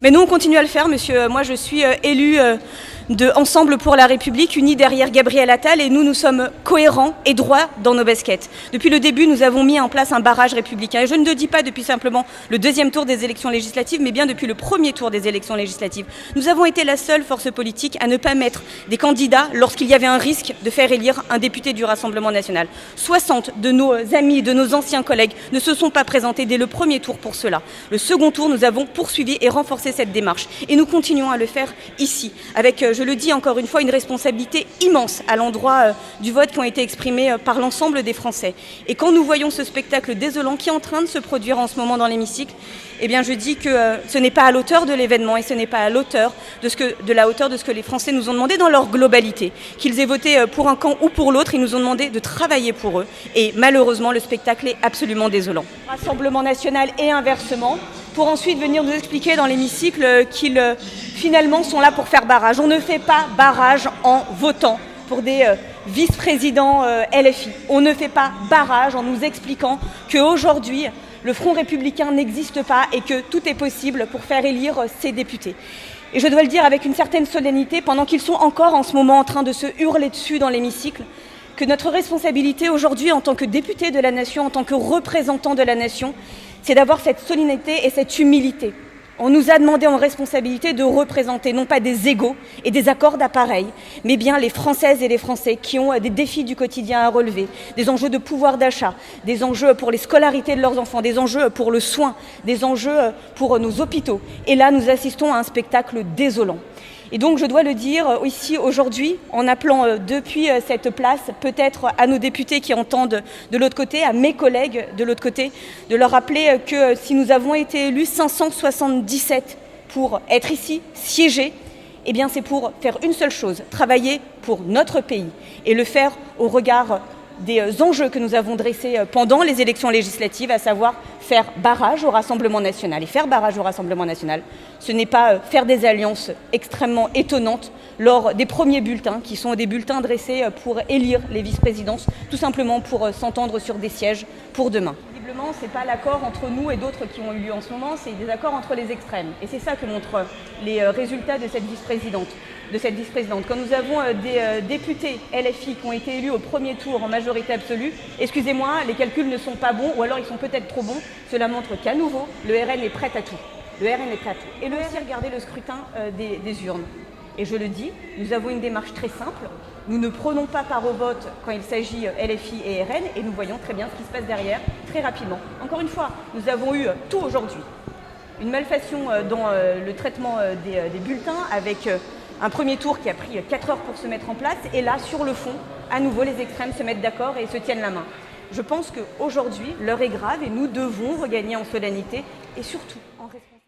Mais nous, on continue à le faire, monsieur. Moi, je suis élue de Ensemble pour la République, unie derrière Gabriel Attal, et nous sommes cohérents et droits dans nos baskets. Depuis le début, nous avons mis en place un barrage républicain. Et je ne le dis pas depuis simplement le deuxième tour des élections législatives, mais bien depuis le premier tour des élections législatives. Nous avons été la seule force politique à ne pas mettre des candidats lorsqu'il y avait un risque de faire élire un député du Rassemblement national. 60 de nos amis, de nos anciens collègues ne se sont pas présentés dès le premier tour pour cela. Le second tour, nous avons poursuivi et renforcé cette démarche. Et nous continuons à le faire ici, avec, je le dis encore une fois, une responsabilité immense à l'endroit du vote qui ont été exprimés par l'ensemble des Français. Et quand nous voyons ce spectacle désolant qui est en train de se produire en ce moment dans l'hémicycle, eh bien je dis que ce n'est pas à l'auteur de l'événement et ce n'est pas à l'auteur de la hauteur de ce que les Français nous ont demandé dans leur globalité. Qu'ils aient voté pour un camp ou pour l'autre, ils nous ont demandé de travailler pour eux. Et malheureusement, le spectacle est absolument désolant. Rassemblement national et inversement, pour ensuite venir nous expliquer dans l'hémicycle qu'ils finalement sont là pour faire barrage. On ne fait pas barrage en votant pour des vice-présidents LFI. On ne fait pas barrage en nous expliquant qu'aujourd'hui, le Front républicain n'existe pas et que tout est possible pour faire élire ses députés. Et je dois le dire avec une certaine solennité, pendant qu'ils sont encore en ce moment en train de se hurler dessus dans l'hémicycle, que notre responsabilité aujourd'hui en tant que député de la nation, en tant que représentant de la nation, c'est d'avoir cette solennité et cette humilité. On nous a demandé en responsabilité de représenter non pas des égos et des accords d'appareil, mais bien les Françaises et les Français qui ont des défis du quotidien à relever, des enjeux de pouvoir d'achat, des enjeux pour les scolarités de leurs enfants, des enjeux pour le soin, des enjeux pour nos hôpitaux. Et là, nous assistons à un spectacle désolant. Et donc, je dois le dire ici aujourd'hui, en appelant depuis cette place, peut-être à nos députés qui entendent de l'autre côté, à mes collègues de l'autre côté, de leur rappeler que si nous avons été élus 577 pour être ici, siéger, eh bien c'est pour faire une seule chose, travailler pour notre pays et le faire au regard des enjeux que nous avons dressés pendant les élections législatives, à savoir faire barrage au Rassemblement national. Et faire barrage au Rassemblement national, ce n'est pas faire des alliances extrêmement étonnantes lors des premiers bulletins, qui sont des bulletins dressés pour élire les vice-présidences, tout simplement pour s'entendre sur des sièges pour demain. Visiblement, ce n'est pas l'accord entre nous et d'autres qui ont eu lieu en ce moment, c'est des accords entre les extrêmes. Et c'est ça que montrent les résultats de cette vice-présidente. Quand nous avons des députés LFI qui ont été élus au premier tour en majorité absolue, excusez-moi, les calculs ne sont pas bons ou alors ils sont peut-être trop bons. Cela montre qu'à nouveau, le RN est prêt à tout. Le RN est prêt à tout. Et le RN, regardez le scrutin des urnes. Et je le dis, nous avons une démarche très simple. Nous ne prenons pas part au vote quand il s'agit LFI et RN et nous voyons très bien ce qui se passe derrière très rapidement. Encore une fois, nous avons eu tout aujourd'hui. Une malfaçon dans le traitement des bulletins avec un premier tour qui a pris 4 heures pour se mettre en place. Et là, sur le fond, à nouveau, les extrêmes se mettent d'accord et se tiennent la main. Je pense qu'aujourd'hui, l'heure est grave et nous devons regagner en solennité et surtout en responsabilité.